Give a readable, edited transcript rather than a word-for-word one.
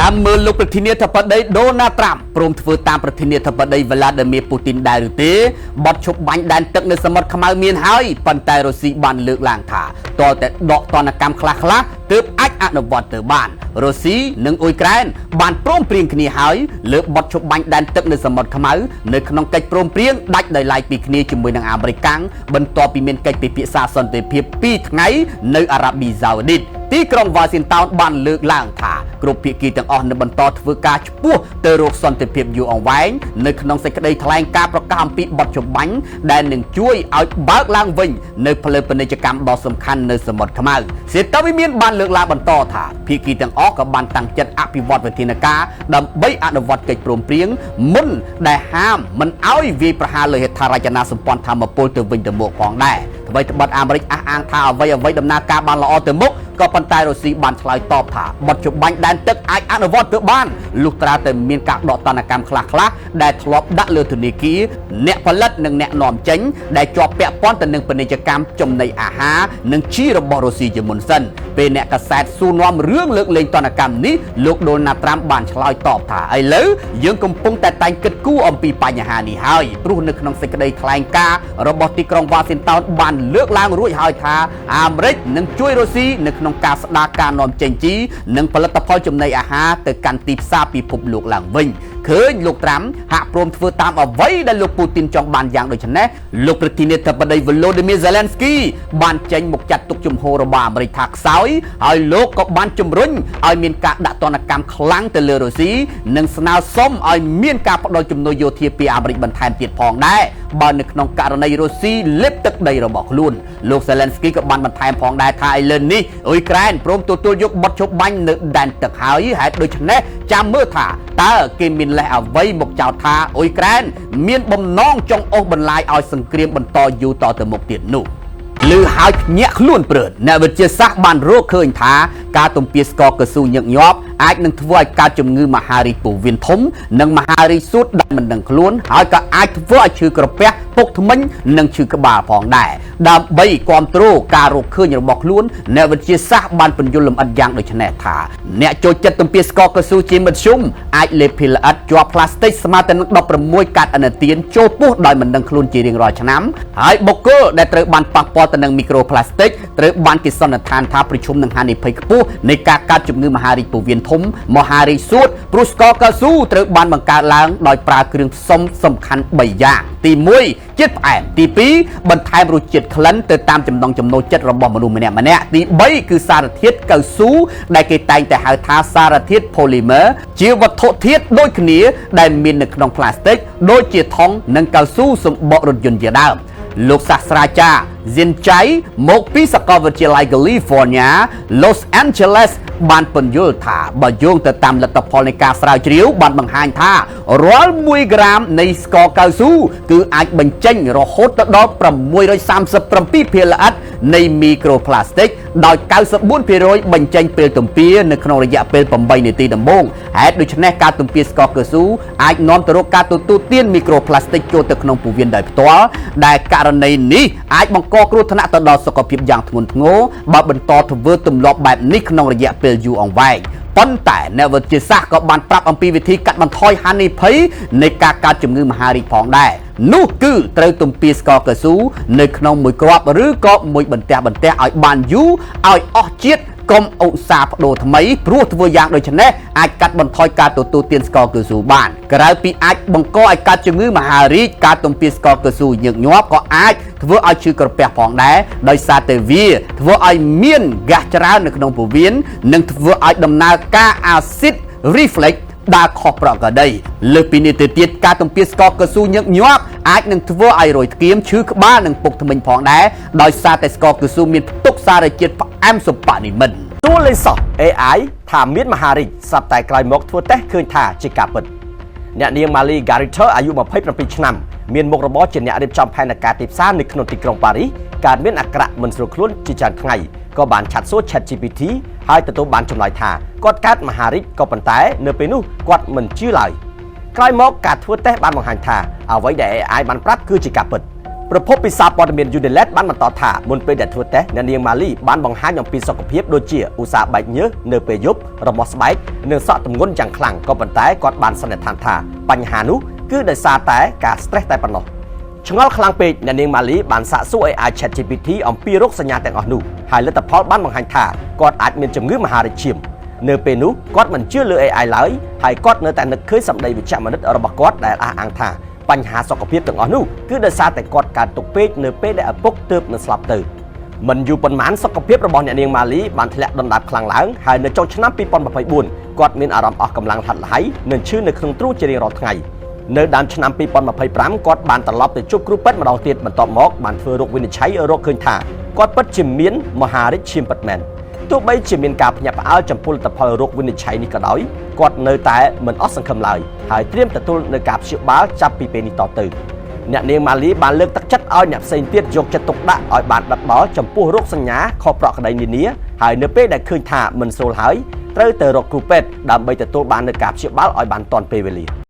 ចាំមើលលោកប្រធានាធិបតីដូណាល់ត្រាំព្រមធ្វើតាមប្រធានាធិបតីវ្លាឌីមៀពូទីនដែរឬទេបទឈប់បាញ់ដែនទឹកនៅសមុទ្រខ្មៅមានហើយប៉ុន្តែរុស្ស៊ីបានលើកឡើងថាតើតែដកទណ្ឌកម្មខ្លះៗទើបអាចអនុវត្តទៅបានរុស្ស៊ីនិងអ៊ុយក្រែនបានព្រមព្រៀងគ្នាហើយលើបទឈប់បាញ់ដែនទឹកនៅសមុទ្រខ្មៅនៅក្នុងកិច្ចព្រមព្រៀងដាច់ដោយឡែកពីគ្នាជាមួយនឹងអាមេរិកបន្ទាប់ពីមានកិច្ចពិភាក្សាសន្តិភាព2ថ្ងៃនៅអារ៉ាប៊ីសាអូឌីតទីក្រុងវ៉ាស៊ីនតោនបានលើកឡើងថាគ្រប់ភាគីទាំងអស់នៅបន្តធ្វើការឆ្ពោះទៅរកសន្តិភាពយូរអង្វែងនៅក្នុងសេចក្តីថ្លែងការណ៍ប្រកាសអំពីបទចម្បាញ់ដែលនឹងជួយឲ្យបើកឡើងវិញនៅផ្លូវពាណិជ្ជកម្មដ៏សំខាន់នៅសមុទ្រខ្មៅសេតាវិមានបានលើកឡើងបន្តថាភាគីទាំងអស់ក៏បានតាំងចិត្តអភិវឌ្ឍវិធានការដើម្បីអនុវត្តកិច្ចព្រមព្រៀងមុនដែលហាមមិនឲ្យវាយប្រហារលើហេដ្ឋារចនាសម្ព័ន្ធធម្មពលទៅវិញទៅមកផងដែរអ្វីត្បិតអាមេរិកអះអាងថាអ្វីដំណើរការបានល្អទៅមុខក៏ប៉ុន្តែរុស្ស៊ីបានឆ្លើយតបថាបទចម្បាញ់ដែនទឹកអាចអនុវត្តទៅបានលុះត្រាតែមានការដកទណ្ឌកម្មខ្លះៗដែលធ្លាប់ដាក់លើធនាគារអ្នកផលិតនិងអ្នកនាំចេញដែលជាប់ពាក់ព័ន្ធទៅនឹងពាណិជ្ជកម្មចំណីអាហារនិងជីរបស់រុស្ស៊ីជាមុនសិនពេលអ្នកកាសែតសួរនាំរឿងលើកលែងទណ្ឌកម្មនេះលោកដូណាល់ត្រាំបានឆ្លើយតបថាឥឡូវយើងកំពុងតែតែងគិតគូរអំពីបញ្ហានេះហើយព្រោះនៅក្នុងសេចក្តីថ្លែងការណ៍របស់ទីក្រុងវ៉ាស៊ីនតោនបានលើកឡើងរួចហើយថាអាមេរិកនឹងជួយរុស្ស៊ីនៅក្នុងការស្ដារការនាំចេញជីនិងផលិតផលចំណីអាហារទៅកាន់ទីផ្សារពិភពលោកឡើងវិញឃើញលោកត្រាំហាក់ព្រមធ្វើតាមអ្វីដែលលោកពូទីនចង់បានយ៉ាងដូចនេះលោកប្រធានាធិបតីវឡូឌីមៀហ្សេឡែនស្គីបានចេញមកចាត់ទុកជំហររបស់អាមេរិកថាខ្សោយហើយលោកក៏បានជំរុញឲ្យមានការដាក់ទណ្ឌកម្មខ្លាំងទៅលើរុស្ស៊ីនិងស្នើសុំឲ្យមានការផ្ដល់ជំនួយយោធាពីអាមេរិកបន្ថែមទៀតផងដែរបើនៅក្នុងករណីរុស្ស៊ីលិបទឹកដីរបស់ខ្លួនលោកសេឡែនស្គីក៏បានបន្ថែមផងដែរថាឥឡូវនេះអ៊ុយក្រែនព្រមទទួលយកបទឈប់បាញ់នៅដែនទឹកហើយហេតុដូច្នេះចាំមើលថាតើគេមានលេសអ្វីមកចោទថាអ៊ុយក្រែនមានបំណងចង់អូសបន្លាយឲ្យសង្គ្រាមបន្តយូរតទៅមុខទៀតនោះឮហើយភ្ញាក់ខ្លួនព្រើតអ្នកវិទ្យាសាស្ត្របានរកឃើញថាការទំពាស្ករកស៊ូញឹកញាប់អាចនឹងធ្វើឲ្យកើតជំងឺមហារីកពោះវៀនធំនិងមហារីកសួតដែលមិនដឹងខ្លួនហើយក៏អាចធ្វើឲ្យឈឺក្រពះពុកធ្មេញនិងឈឺក្បាលផងដែរដើម្បីគ្រប់គ្រងការរកឃើញរបស់ខ្លួនអ្នកវិទ្យាសាស្ត្របានពន្យល់លម្អិតយ៉ាងដូចនេះថាអ្នកចូលចិត្តទំពាស្ករកស៊ូជាមធ្យមអាចលេបភីល្អិតជាប់ផ្លាស្ទិកស្មើទៅនឹង16កាត់ឥណទានចូលពោះដោយមិនដឹងខ្លួនជារៀងរាល់ឆ្នាំហើយបុគ្គលដែលត្រូវបានប៉ះពាល់ទៅនឹងមីក្រូផ្លាស្ទិកត្រូវបានគេសន្និដ្ឋានថាប្រឈមនឹងហានិភ័យខ្ពស់នៃការកើតជំងឺមហារីកពោះវៀនធំមហារីកសួតព្រោះស្ករកស៊ូត្រូវបានបង្កើតឡើងដោយប្រើគ្រឿងផ្សំសំខាន់3យ៉ាងទី1ជាតិផ្អែមទី2បន្ថែមរសជាតិក្លិនទៅតាមចំណង់ចំណូលចិត្តរបស់មនុស្សម្នាក់ៗទី3គឺសារធាតុកៅស៊ូដែលគេតែងតែហៅថាសារធាតុ polymer ជាវត្ថុធាតុដូចគ្នាដែលមាននៅក្នុងផ្លាស្ទិកដូចជាថង់និងកៅស៊ូសម្បករថយន្តជាដើមលោកសាស្ត្រាចារ្យ Zinchai មកពីសាកលវិទ្យាល័យ California Los Angeles បានពន្យល់ថាបើយោងទៅតាមលទ្ធផលនៃការស្រាវជ្រាវបានបង្ហាញថារាល់1ក្រាមនៃស្ករកៅស៊ូគឺអាចបញ្ចេញរហូតដល់637ភាគល្អិតនៃមីក្រូផ្លាស្ទិកដោយ94%បញ្ចេញពេលទំពានៅក្នុងរយៈពេល8នាទីដំបូងហេតុដូច្នេះការទំពាស្ករកៅស៊ូអាចនាំទៅរកការទទួលទានមីក្រូផ្លាស្ទិកចូលទៅក្នុងពោះវៀនដោយផ្ទាល់ដែលករណីនេះអាចបង្កគ្រោះថ្នាក់ទៅដល់សុខភាពយ៉ាងធ្ងន់ធ្ងរបើបន្តធ្វើទម្លាប់បែបនេះក្នុងរយៈពេលយូរអង្វែងប៉ុន្តែអ្នកវិទ្យាសាស្ត្រក៏បានប្រាប់អំពីវិធីកាត់បន្ថយហានិភ័យនៃការកើតជំងឺមហារីកផងដែរនោះគឺត្រូវទំពាស្ករកៅស៊ូនៅក្នុងមួយគ្រាប់ឬក៏មួយបន្ទះឲ្យបានយូរឲ្យអស់ជាតិកុំឧស្សាហ៍បដូរថ្មីព្រោះធ្វើយ៉ាងដូចនេះអាចកាត់បន្ថយការទទួលទានស្ករកៅស៊ូបានក្រៅពីអាចបង្កឲ្យកើតជំងឺមហារីកការទំពាស្ករកៅស៊ូញឹកញាប់ក៏អាចធ្វើឲ្យឈឺក្រពះផងដែរដោយសារតែវាធ្វើឲ្យមានហ្គាសច្រើននៅក្នុងពោះវៀននិងធ្វើឲ្យដំណើរការអាស៊ីត reflux ដើរខុសប្រក្រតីលើសពីនេះទៅទៀតការទំពាស្ករកៅស៊ូញឹកញាប់អាចនឹងធ្វើឲ្យរយធ្គាមឈឺក្បាលនិងពុកធ្មេញផងដែរដោយសារតែស្ករកៅស៊ូមានផ្ទុកសារជាតិផ្អែមសុបនិមិត្តទួលលេសោះ AI ថាមានមហារីកស្រាប់តែក្រោយមកធ្វើតេស្តឃើញថាជាការពិតអ្នកនាង Mali Garriter អាយុ27ឆ្នាំមានមុខរបរជាអ្នករៀបចំផែនការទីផ្សារនៅក្នុងទីក្រុងប៉ារីសកើតមានអាក្រក់មិនស្រួលខ្លួនជាច្រើនថ្ងៃក៏បានឆាត់សួរ ChatGPT ហើយទទួលបានចម្លើយថាគាត់កើតមហារីកក៏ប៉ុន្តែនៅពេលនោះគាត់មិនជឿឡើយក្រោយមកការធ្វើតេស្តបានបង្ហាញថាអ្វីដែល AI បានប្រាប់គឺជាការពិត ប្រភពពីសារព័ត៌មាន Unilet បានបន្តថាមុនពេលដែលធ្វើតេស្តអ្នកនាងម៉ាលីបានបង្ហាញអំពីសុខភាពដូចជាឧស្សាហ៍បែកញើសនៅពេលយប់រមាស់ស្បែកនិងសក់ទម្ងន់យ៉ាងខ្លាំងក៏ប៉ុន្តែគាត់បានសន្និដ្ឋានថាបញ្ហានោះគឺដោយសារតែការ stress តែប៉ុណ្ណោះឆ្ងល់ខ្លាំងពេកអ្នកនាងម៉ាលីបានសាកសួរ AI ChatGPT អំពីរោគសញ្ញាទាំងអស់នោះហើយលទ្ធផលបានបង្ហាញថាគាត់អាចមានជំងឺមហារីកឈាមនៅពេលនោះគាត់មិនជឿលើ AI ឡើយហើយគាត់នៅតែនឹកឃើញសម្ដីវិជ្ជមានរបស់គាត់ដែលអះអាងថាបញ្ហាសុខភាពទាំងអស់នោះគឺដោយសារតែគាត់កើតទុក្ខពេកនៅពេលដែលឪពុកទើបនឹងស្លាប់ទៅមិនយូរប៉ុន្មានសុខភាពរបស់អ្នកនាងម៉ាលីបានធ្លាក់ដុនដាបខ្លាំងឡើងហើយនៅចុងឆ្នាំ2024គាត់មានអារម្មណ៍អស់កម្លាំងហត់ល្ហៃនិងឈឺនៅក្នុងទ្រូងជារៀងរាល់ថ្ងៃនៅដើមឆ្នាំ2025គាត់បានត្រឡប់ទៅជួបគ្រូពេទ្យម្ដងទៀតបន្ទាប់មកបានធ្វើរោគវិនិច្ឆ័យរកឃើញថាគាត់ពិតជាមានមហារីកឈាមពិតមែនទោះបីជាមានការភ្ញាក់ផ្អើលចំពោះលទ្ធផលរោគវិនិច្ឆ័យនេះក៏ដោយគាត់នៅតែមិនអស់សង្ឃឹមឡើយហើយត្រៀមទទួលនៅការព្យាបាលចាប់ពីពេលនេះតទៅអ្នកនាងម៉ាលីបានលើកទឹកចិត្តឲ្យអ្នកផ្សេងទៀតយកចិត្តទុកដាក់ឲ្យបានដិតដល់ចំពោះរោគសញ្ញាខុសប្រក្រតីនានាហើយនៅពេលដែលឃើញថាមិនស្រួលហើយត្រូវទៅរកគ្រូពេទ្យដើម្បីទទួលបាននូវការព្យាបាលឲ្យបានទាន់ពេលវេលា